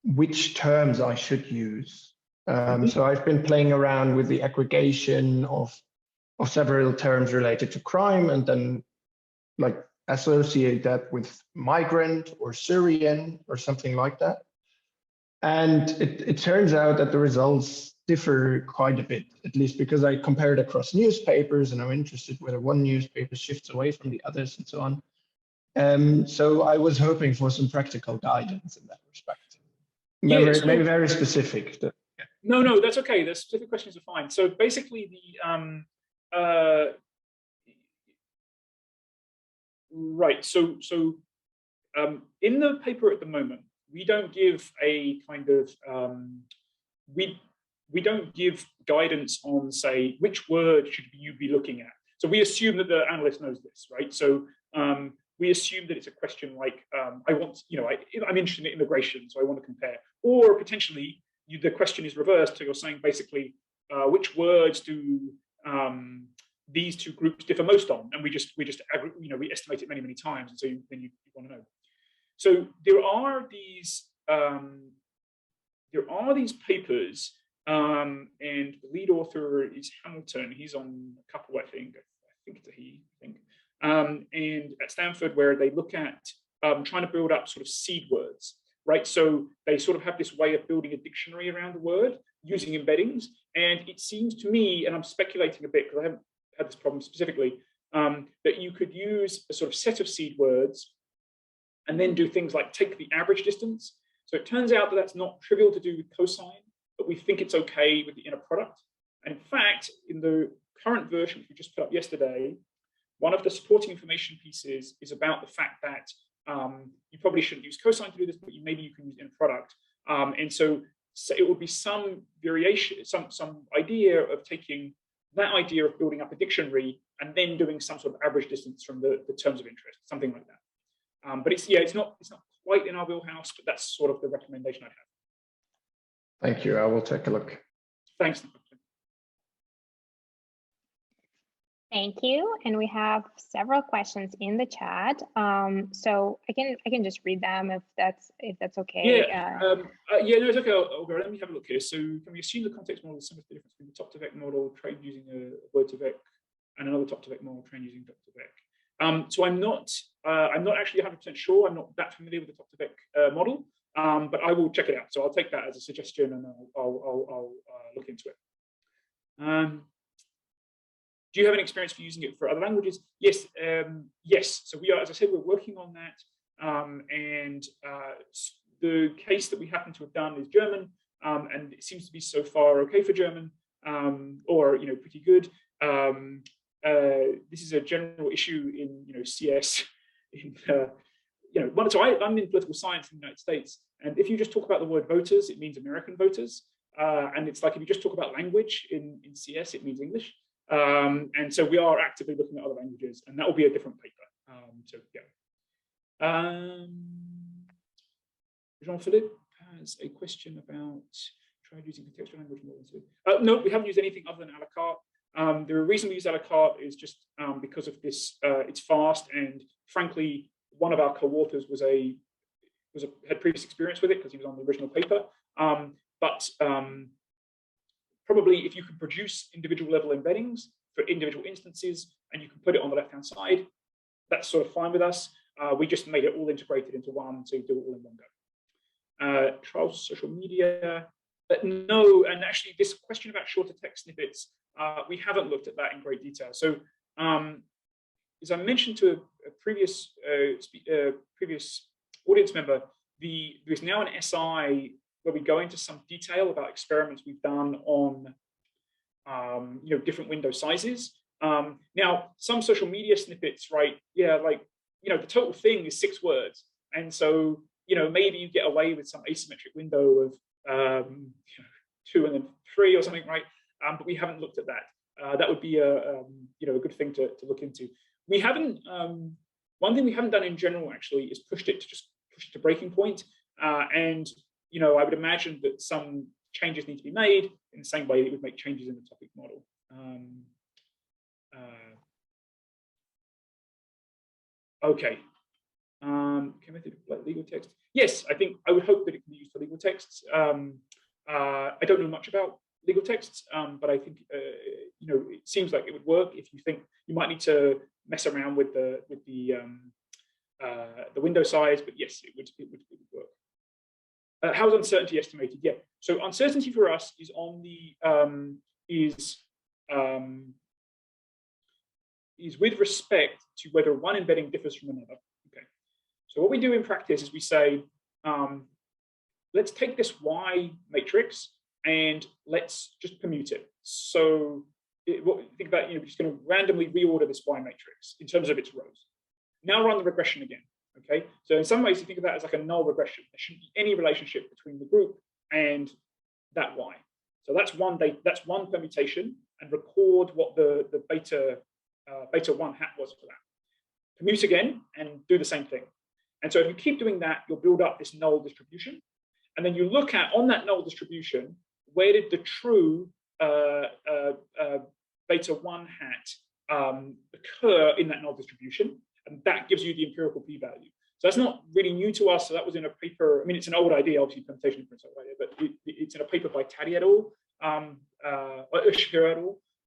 Speaker 4: which terms I should use. So I've been playing around with the aggregation of several terms related to crime, and then associate that with migrant or Syrian or something like that. And it turns out that the results differ quite a bit, at least because I compared across newspapers, and I'm interested whether one newspaper shifts away from the others and so on. So I was hoping for some practical guidance in that respect. Maybe very specific.
Speaker 2: No, that's okay. The specific questions are fine. So basically, right. So in the paper at the moment, we don't give a kind of we don't give guidance on, say, which word should you be looking at. So we assume that the analyst knows this, right? So we assume that it's a question like, I'm interested in immigration, so I want to compare. Or potentially, the question is reversed, so you're saying basically, which words do these two groups differ most on, and we estimate it many times, and so then you want to know. So there are these papers, and the lead author is Hamilton. He's on a couple, I think it's a he, and at Stanford, where they look at trying to build up sort of seed words, right? So they sort of have this way of building a dictionary around the word using embeddings, and it seems to me, and I'm speculating a bit because I haven't had this problem specifically, that you could use a sort of set of seed words and then do things like take the average distance. So it turns out that that's not trivial to do with cosine, but we think it's okay with the inner product. And in fact, in the current version, which we just put up yesterday, one of the supporting information pieces is about the fact that you probably shouldn't use cosine to do this, but maybe you can use inner product. And so it would be some variation, some idea of taking that idea of building up a dictionary and then doing some sort of average distance from the terms of interest, something like that. But it's not quite in our wheelhouse, but that's sort of the recommendation I'd have.
Speaker 4: Thank you. I will take a look.
Speaker 2: Thanks.
Speaker 1: Thank you. And we have several questions in the chat. So I can just read them if that's okay.
Speaker 2: Yeah, no, it's okay. Olga, let me have a look here. So can we assume the context model is similar to the difference between the top-to-vec model trained using a word-to-vec and another top-to-vec model trained using vec-to-vec? So I'm not actually 100% sure. I'm not that familiar with the top-to-vec model, but I will check it out. So I'll take that as a suggestion, and I'll look into it. Do you have any experience for using it for other languages? Yes, yes. So we are, as I said, we're working on that. And the case that we happen to have done is German, and it seems to be so far okay for German, or pretty good. This is a general issue in CS. So I'm in political science in the United States, and if you just talk about the word voters, it means American voters, and it's like if you just talk about language in CS, it means English. And so we are actively looking at other languages, and that will be a different paper. So yeah. Jean-Philippe has a question about trying using contextual language models. No, we haven't used anything other than a la carte. The reason we use a la carte is just because of this. It's fast, and frankly, one of our co-authors had previous experience with it because he was on the original paper. Probably if you can produce individual level embeddings for individual instances and you can put it on the left-hand side, that's sort of fine with us. We just made it all integrated into one, so you do it all in one go. Trials social media, no, and actually this question about shorter text snippets, we haven't looked at that in great detail. So as I mentioned to a previous audience member, there's now an SI where we go into some detail about experiments we've done on different window sizes. Now, some social media snippets, right? Yeah, like the total thing is 6 words, and so maybe you get away with some asymmetric window of 2 and then 3 or something, right? But we haven't looked at that. That would be a good thing to look into. We haven't. One thing we haven't done in general actually is push it to breaking point, and I would imagine that some changes need to be made in the same way that it would make changes in the topic model. Okay. Method like legal text. Yes, I would hope that it can be used for legal texts. I don't know much about legal texts, but I think it seems like it would work. If you think you might need to mess around with the window size, but yes, it would work. How is uncertainty estimated? Yeah, so uncertainty for us is on the is with respect to whether one embedding differs from another. Okay, so what we do in practice is we say, let's take this Y matrix and let's just permute it. So think about we're just going to randomly reorder this Y matrix in terms of its rows. Now run the regression again. Okay, so in some ways you think of that as like a null regression. There shouldn't be any relationship between the group and that Y. So that's one permutation, and record what the beta 1 hat was for that. Permute again and do the same thing. And so if you keep doing that, you'll build up this null distribution, and then you look at on that null distribution, where did the true beta 1 hat occur in that null distribution, and that gives you the empirical p-value. So that's not really new to us. So that was in a paper. I mean, it's an old idea, obviously, permutation inference old idea, but it's in a paper by Taddy et al. Shapiro et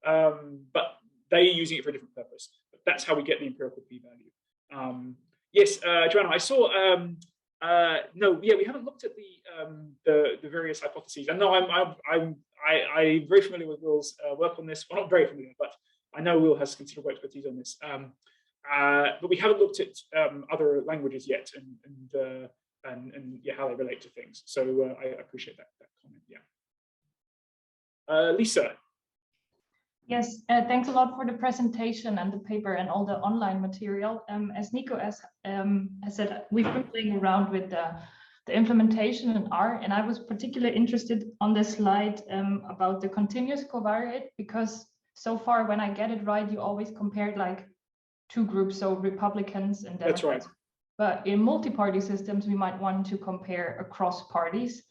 Speaker 2: al. But they're using it for a different purpose. But that's how we get the empirical p-value. Yes, Joanna, I saw. No, yeah, we haven't looked at the various hypotheses. And no, I'm very familiar with Will's work on this. Well, not very familiar, but I know Will has considerable expertise on this. But we haven't looked at other languages yet, and yeah, how they relate to things. So I appreciate that comment. Yeah, Lisa.
Speaker 5: Yes, thanks a lot for the presentation and the paper and all the online material. As Nico has said, we've been playing around with the implementation in R, and I was particularly interested on this slide about the continuous covariate, because so far when I get it right, you always compared like two groups, so Republicans and Democrats.
Speaker 2: That's right.
Speaker 5: But in multi-party systems, we might want to compare across parties.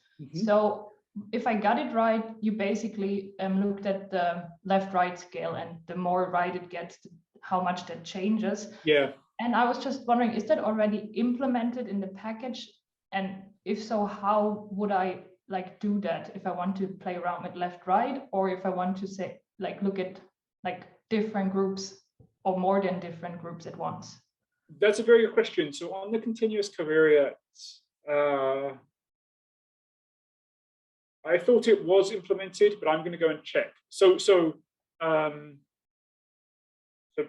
Speaker 5: So if I got it right, you basically looked at the left-right scale, and the more right it gets, how much that changes.
Speaker 2: Yeah.
Speaker 5: And I was just wondering, is that already implemented in the package? And if so, how would I like do that if I want to play around with left-right, or if I want to say like look at like different groups or more than different groups at once?
Speaker 2: That's a very good question. So on the continuous covariate, I thought it was implemented, but I'm going to go and check. So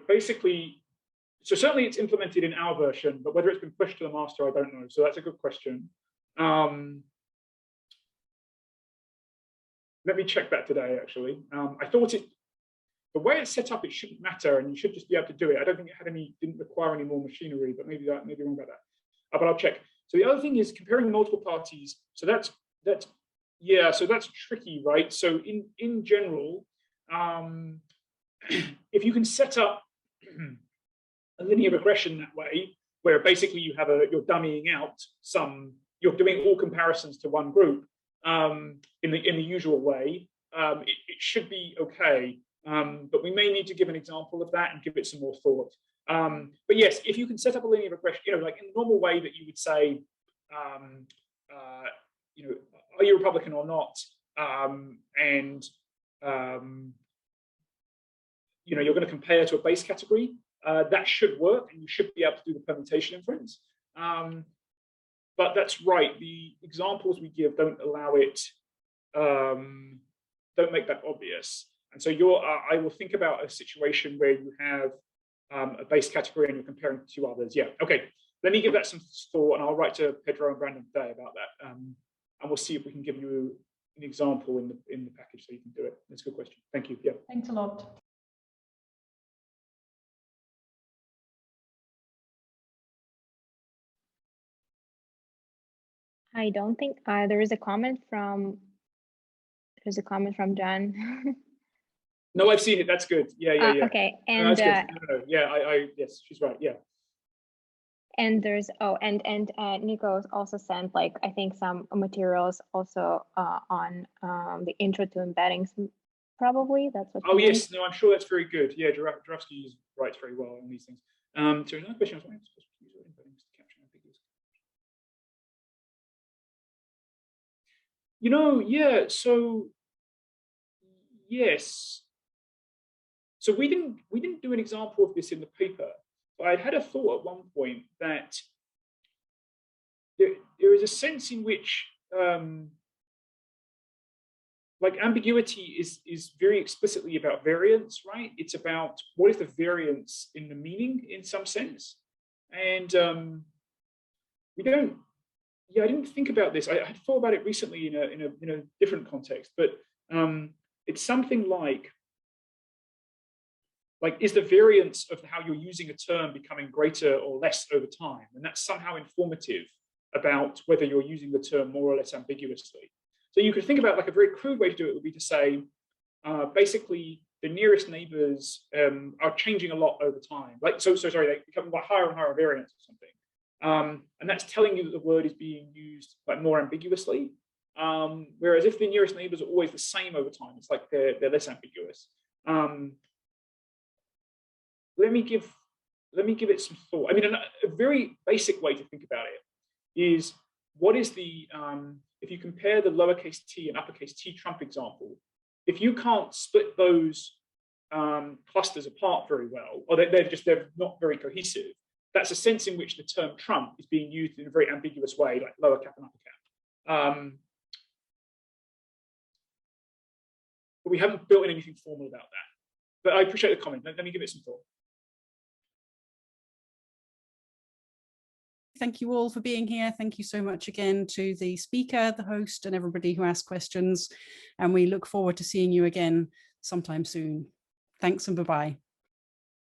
Speaker 2: basically, so certainly it's implemented in our version, but whether it's been pushed to the master, I don't know. So that's a good question. Let me check that today, actually. I thought the way it's set up, it shouldn't matter, and you should just be able to do it. I don't think it didn't require any more machinery, but maybe wrong about that. But I'll check. So the other thing is comparing multiple parties. So that's yeah, so that's tricky, right? So in general, if you can set up a linear regression that way, where basically you have you're dummying out you're doing all comparisons to one group in the usual way, it should be okay. But we may need to give an example of that and give it some more thought. But yes, if you can set up a linear regression, like in the normal way that you would say, are you Republican or not? You're going to compare to a base category. That should work, and you should be able to do the permutation inference. But that's right. The examples we give don't allow it. Don't make that obvious. And so I will think about a situation where you have a base category and you're comparing to two others. Yeah. Okay. Let me give that some thought, and I'll write to Pedro and Brandon today about that. And we'll see if we can give you an example in the package so you can do it. That's a good question. Thank you. Yeah.
Speaker 5: Thanks a lot.
Speaker 1: I don't think there is a comment from. There's a comment from John.
Speaker 2: No, I've seen it. That's good. Yeah.
Speaker 1: Okay, and
Speaker 2: no, that's good. No. Yeah, yes, she's right. Yeah.
Speaker 1: And there's and Nico also sent I think some materials also on the intro to embeddings. Probably that's what.
Speaker 2: Oh yes, no, I'm sure that's very good. Yeah, Jarowski writes very well on these things. So another question I was wondering. Yeah. So yes. So we didn't do an example of this in the paper, but I had a thought at one point that there is a sense in which ambiguity is very explicitly about variance, right? It's about what is the variance in the meaning in some sense, and we don't. Yeah, I didn't think about this. I had thought about it recently in a different context, but it's something like is the variance of how you're using a term becoming greater or less over time, and that's somehow informative about whether you're using the term more or less ambiguously. So you could think about a very crude way to do it would be to say, basically, the nearest neighbors are changing a lot over time. They become higher and higher variance or something. And that's telling you that the word is being used more ambiguously. Whereas if the nearest neighbors are always the same over time, it's they're less ambiguous. let me give it some thought. I mean, a very basic way to think about it is, what is the, if you compare the lowercase t and uppercase T Trump example, if you can't split those clusters apart very well, or they're not very cohesive, that's a sense in which the term Trump is being used in a very ambiguous way, like lower cap and upper cap. But we haven't built in anything formal about that. But I appreciate the comment. Let me give it some thought.
Speaker 6: Thank you all for being here. Thank you so much again to the speaker, the host, and everybody who asked questions. And we look forward to seeing you again sometime soon. Thanks and bye-bye.